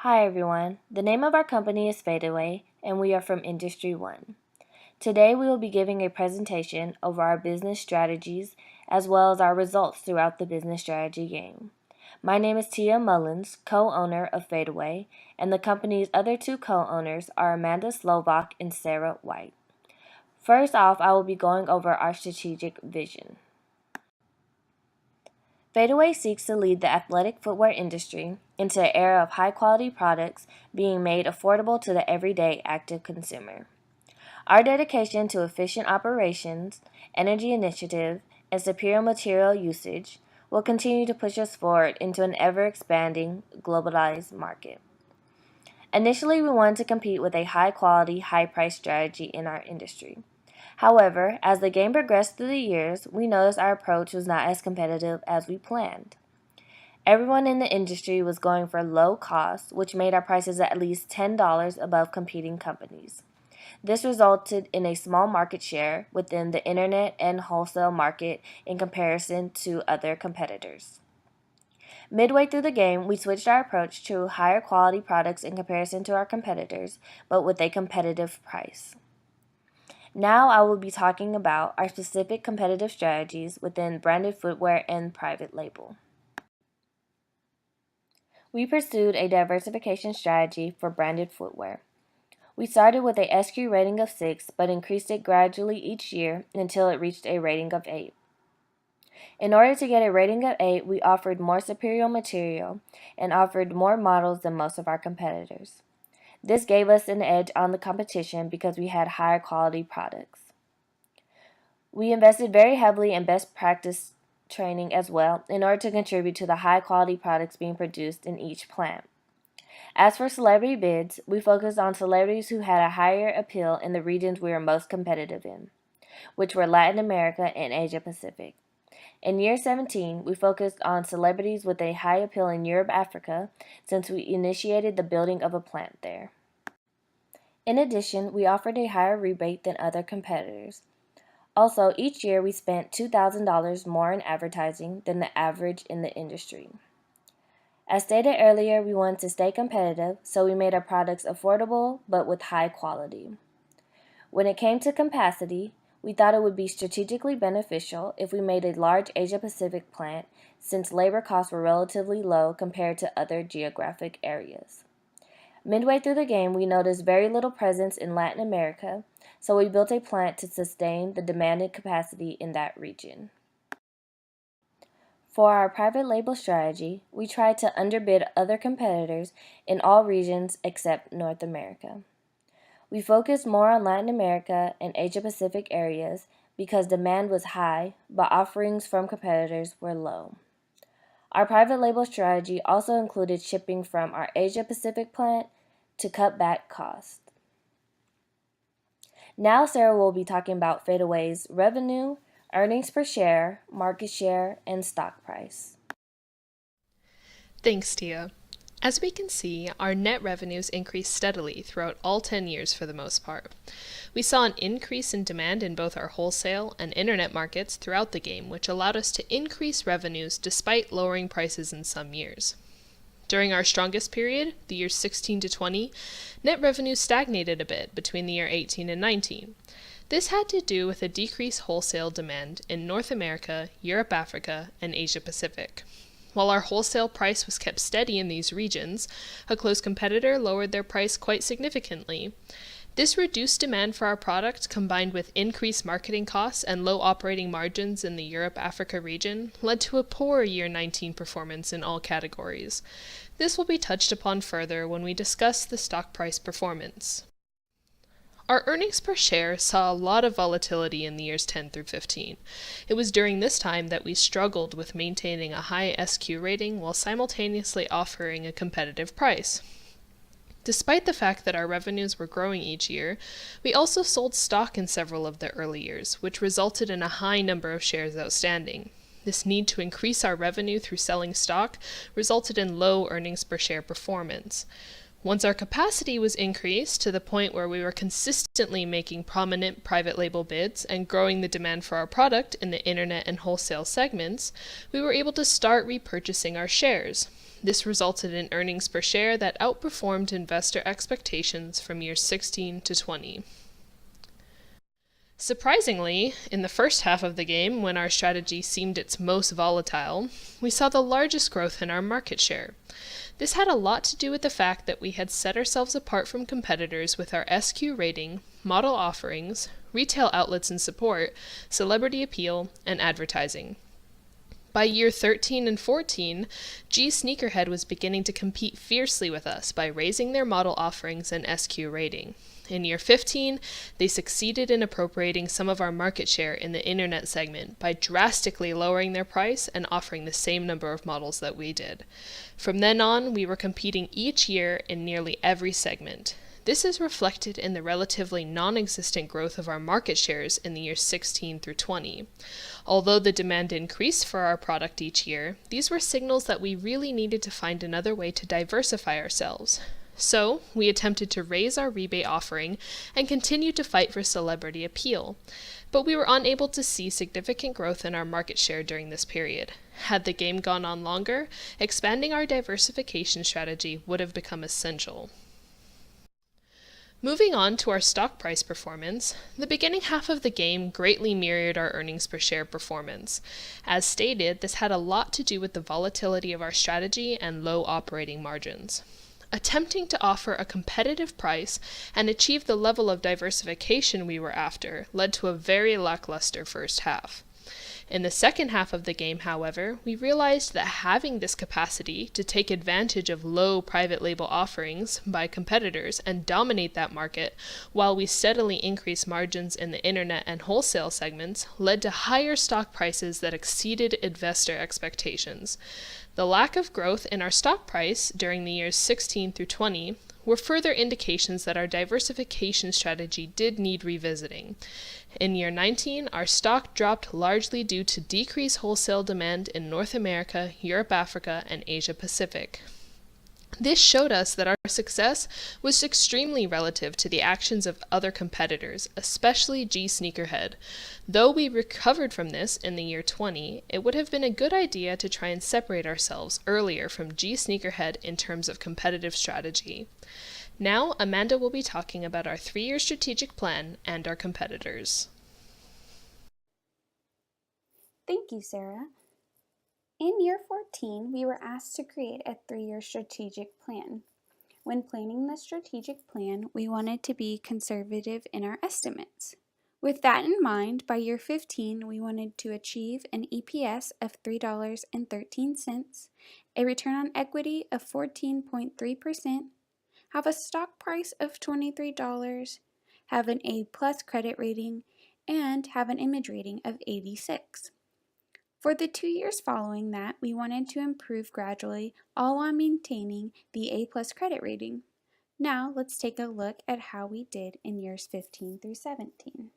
Hi everyone, the name of our company is FadeAway and we are from Industry 1. Today we will be giving a presentation of our business strategies as well as our results throughout the business strategy game. My name is Tia Mullins, co-owner of FadeAway, and the company's other two co-owners are Amanda Slovak and Sarah White. First off, I will be going over our strategic vision. FadeAway seeks to lead the athletic footwear industry into an era of high-quality products being made affordable to the everyday active consumer. Our dedication to efficient operations, energy initiative, and superior material usage will continue to push us forward into an ever-expanding, globalized market. Initially, we wanted to compete with a high-quality, high-price strategy in our industry. However, as the game progressed through the years, we noticed our approach was not as competitive as we planned. Everyone in the industry was going for low cost, which made our prices at least $10 above competing companies. This resulted in a small market share within the internet and wholesale market in comparison to other competitors. Midway through the game, we switched our approach to higher quality products in comparison to our competitors, but with a competitive price. Now I will be talking about our specific competitive strategies within branded footwear and private label. We pursued a diversification strategy for branded footwear. We started with a SQ rating of 6, but increased it gradually each year until it reached a rating of 8. In order to get a rating of 8, we offered more superior material and offered more models than most of our competitors. This gave us an edge on the competition because we had higher quality products. We invested very heavily in best practice training as well in order to contribute to the high quality products being produced in each plant. As for celebrity bids, we focused on celebrities who had a higher appeal in the regions we were most competitive in, which were Latin America and Asia Pacific. In year 17, we focused on celebrities with a high appeal in Europe, Africa, since we initiated the building of a plant there. In addition, we offered a higher rebate than other competitors. Also, each year we spent $2,000 more in advertising than the average in the industry. As stated earlier, we wanted to stay competitive, so we made our products affordable but with high quality. When it came to capacity, we thought it would be strategically beneficial if we made a large Asia-Pacific plant since labor costs were relatively low compared to other geographic areas. Midway through the game, we noticed very little presence in Latin America, so we built a plant to sustain the demanded capacity in that region. For our private label strategy, we tried to underbid other competitors in all regions except North America. We focused more on Latin America and Asia Pacific areas because demand was high, but offerings from competitors were low. Our private label strategy also included shipping from our Asia Pacific plant to cut back costs. Now Sarah will be talking about FadeAway's revenue, earnings per share, market share, and stock price. Thanks, Tia. As we can see, our net revenues increased steadily throughout all 10 years for the most part. We saw an increase in demand in both our wholesale and internet markets throughout the game, which allowed us to increase revenues despite lowering prices in some years. During our strongest period, the years 16 to 20, net revenues stagnated a bit between the year 18 and 19. This had to do with a decreased wholesale demand in North America, Europe, Africa, and Asia Pacific. While our wholesale price was kept steady in these regions, a close competitor lowered their price quite significantly. This reduced demand for our product, combined with increased marketing costs and low operating margins in the Europe-Africa region, led to a poor year 19 performance in all categories. This will be touched upon further when we discuss the stock price performance. Our earnings per share saw a lot of volatility in the years 10 through 15. It was during this time that we struggled with maintaining a high SQ rating while simultaneously offering a competitive price. Despite the fact that our revenues were growing each year, we also sold stock in several of the early years, which resulted in a high number of shares outstanding. This need to increase our revenue through selling stock resulted in low earnings per share performance. Once our capacity was increased to the point where we were consistently making prominent private label bids and growing the demand for our product in the internet and wholesale segments, we were able to start repurchasing our shares. This resulted in earnings per share that outperformed investor expectations from years 16 to 20. Surprisingly, in the first half of the game, when our strategy seemed its most volatile, we saw the largest growth in our market share. This had a lot to do with the fact that we had set ourselves apart from competitors with our SQ rating, model offerings, retail outlets and support, celebrity appeal, and advertising. By year 13 and 14, G Sneakerhead was beginning to compete fiercely with us by raising their model offerings and SQ rating. In year 15, they succeeded in appropriating some of our market share in the internet segment by drastically lowering their price and offering the same number of models that we did. From then on, we were competing each year in nearly every segment. This is reflected in the relatively non-existent growth of our market shares in the years 16 through 20. Although the demand increased for our product each year, these were signals that we really needed to find another way to diversify ourselves. So, we attempted to raise our rebate offering and continued to fight for celebrity appeal. But we were unable to see significant growth in our market share during this period. Had the game gone on longer, expanding our diversification strategy would have become essential. Moving on to our stock price performance, the beginning half of the game greatly mirrored our earnings per share performance. As stated, this had a lot to do with the volatility of our strategy and low operating margins. Attempting to offer a competitive price and achieve the level of diversification we were after led to a very lackluster first half. In the second half of the game, however, we realized that having this capacity to take advantage of low private label offerings by competitors and dominate that market while we steadily increased margins in the internet and wholesale segments led to higher stock prices that exceeded investor expectations. The lack of growth in our stock price during the years 16 through 20 were further indications that our diversification strategy did need revisiting. In year 19, our stock dropped largely due to decreased wholesale demand in North America, Europe, Africa, and Asia Pacific. This showed us that our success was extremely relative to the actions of other competitors, especially G Sneakerhead. Though we recovered from this in the year 20, it would have been a good idea to try and separate ourselves earlier from G Sneakerhead in terms of competitive strategy. Now, Amanda will be talking about our 3-year strategic plan and our competitors. Thank you, Sarah. In year 14, we were asked to create a 3-year strategic plan. When planning the strategic plan, we wanted to be conservative in our estimates. With that in mind, by year 15, we wanted to achieve an EPS of $3.13, a return on equity of 14.3%, have a stock price of $23, have an A+ credit rating, and have an image rating of 86. For the 2 years following that, we wanted to improve gradually, all while maintaining the A+ credit rating. Now, let's take a look at how we did in years 15 through 17.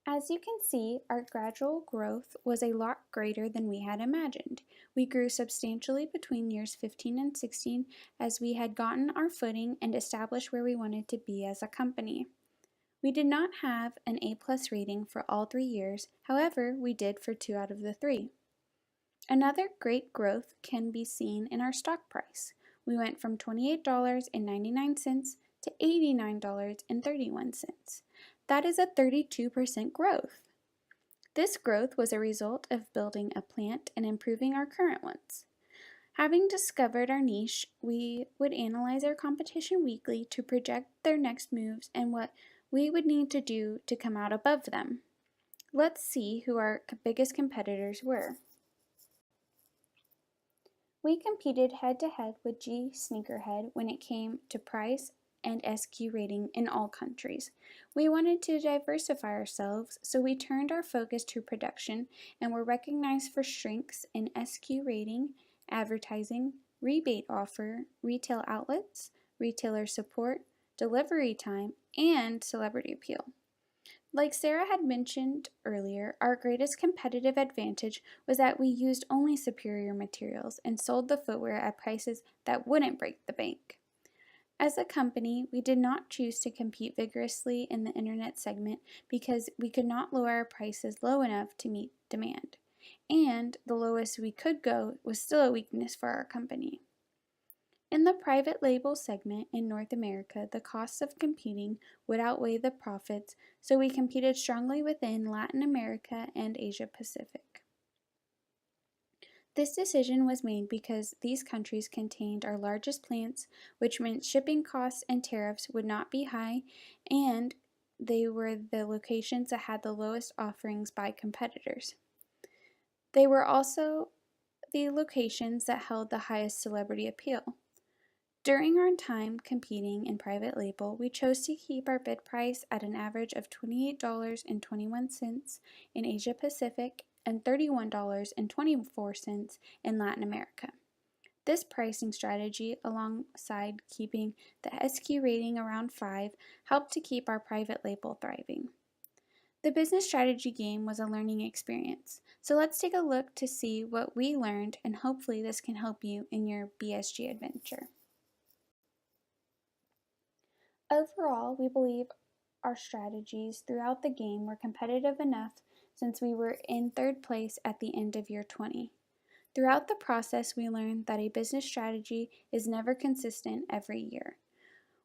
As you can see, our gradual growth was a lot greater than we had imagined. We grew substantially between years 15 and 16 as we had gotten our footing and established where we wanted to be as a company. We did not have an A+ rating for all 3 years, however, we did for 2 out of the 3. Another great growth can be seen in our stock price. We went from $28.99 to $89.31. That is a 32% growth. This growth was a result of building a plant and improving our current ones. Having discovered our niche, we would analyze our competition weekly to project their next moves and what we would need to do to come out above them. Let's see who our biggest competitors were. We competed head-to-head with G Sneakerhead when it came to price and SQ rating in all countries. We wanted to diversify ourselves, so we turned our focus to production and were recognized for strengths in SQ rating, advertising, rebate offer, retail outlets, retailer support, delivery time, and celebrity appeal. Like Sarah had mentioned earlier, our greatest competitive advantage was that we used only superior materials and sold the footwear at prices that wouldn't break the bank. As a company, we did not choose to compete vigorously in the internet segment because we could not lower our prices low enough to meet demand. and the lowest we could go was still a weakness for our company. In the private label segment in North America, the costs of competing would outweigh the profits, so we competed strongly within Latin America and Asia Pacific. This decision was made because these countries contained our largest plants, which meant shipping costs and tariffs would not be high, and they were the locations that had the lowest offerings by competitors. They were also the locations that held the highest celebrity appeal. During our time competing in private label, we chose to keep our bid price at an average of $28.21 in Asia Pacific and $31.24 in Latin America. This pricing strategy, alongside keeping the SQ rating around 5, helped to keep our private label thriving. The business strategy game was a learning experience, so let's take a look to see what we learned, and hopefully this can help you in your BSG adventure. Overall, we believe our strategies throughout the game were competitive enough since we were in third place at the end of year 20. Throughout the process, we learned that a business strategy is never consistent every year.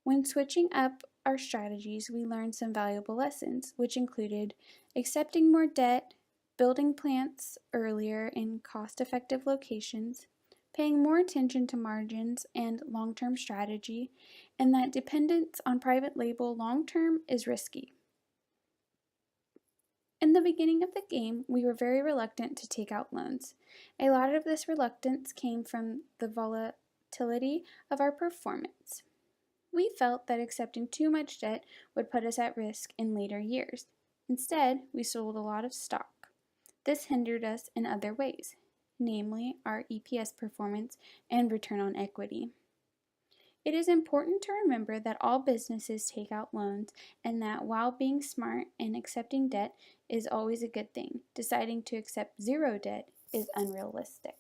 When switching up our strategies, we learned some valuable lessons, which included accepting more debt, building plants earlier in cost-effective locations, paying more attention to margins and long-term strategy, and that dependence on private label long-term is risky. In the beginning of the game, we were very reluctant to take out loans. A lot of this reluctance came from the volatility of our performance. We felt that accepting too much debt would put us at risk in later years. Instead, we sold a lot of stock. This hindered us in other ways, namely our EPS performance and return on equity. It is important to remember that all businesses take out loans and that while being smart and accepting debt is always a good thing, deciding to accept zero debt is unrealistic.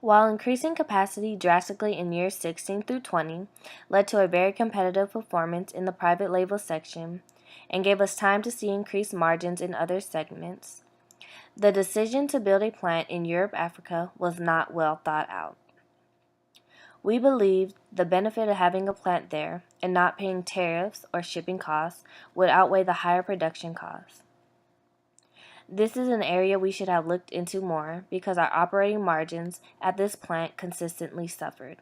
While increasing capacity drastically in years 16 through 20 led to a very competitive performance in the private label section and gave us time to see increased margins in other segments, the decision to build a plant in Europe-Africa was not well thought out. We believed the benefit of having a plant there and not paying tariffs or shipping costs would outweigh the higher production costs. This is an area we should have looked into more because our operating margins at this plant consistently suffered.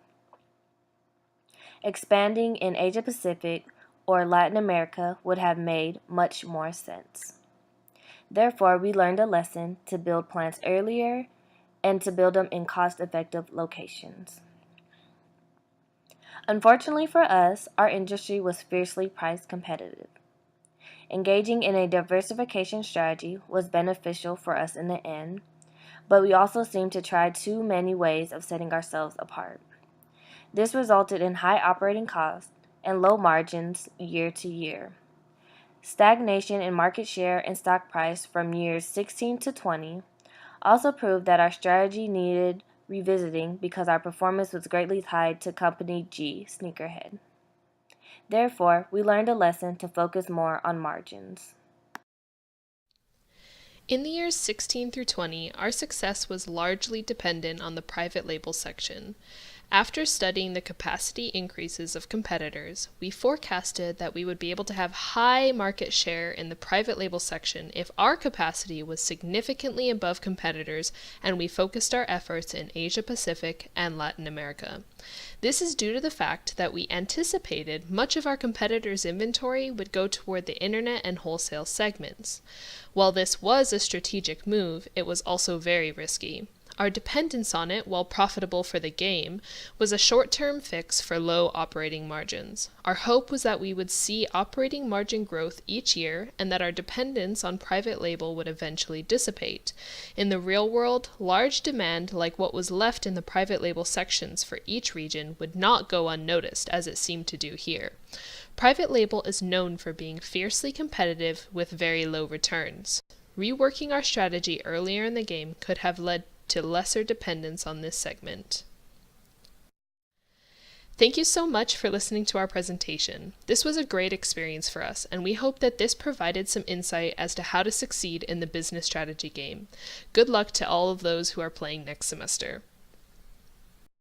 Expanding in Asia Pacific or Latin America would have made much more sense. Therefore, we learned a lesson to build plants earlier and to build them in cost-effective locations. Unfortunately for us, our industry was fiercely price competitive. Engaging in a diversification strategy was beneficial for us in the end, but we also seemed to try too many ways of setting ourselves apart. This resulted in high operating costs and low margins year to year. Stagnation in market share and stock price from years 16 to 20 also proved that our strategy needed revisiting because our performance was greatly tied to Company G, Sneakerhead. Therefore, we learned a lesson to focus more on margins. In the years 16 through 20, our success was largely dependent on the private label section. After studying the capacity increases of competitors, we forecasted that we would be able to have high market share in the private label section if our capacity was significantly above competitors and we focused our efforts in Asia Pacific and Latin America. This is due to the fact that we anticipated much of our competitors' inventory would go toward the internet and wholesale segments. While this was a strategic move, it was also very risky. Our dependence on it, while profitable for the game, was a short-term fix for low operating margins. Our hope was that we would see operating margin growth each year and that our dependence on private label would eventually dissipate. In the real world, large demand like what was left in the private label sections for each region would not go unnoticed as it seemed to do here. Private label is known for being fiercely competitive with very low returns. Reworking our strategy earlier in the game could have led to lesser dependence on this segment. Thank you so much for listening to our presentation. This was a great experience for us, and we hope that this provided some insight as to how to succeed in the business strategy game. Good luck to all of those who are playing next semester.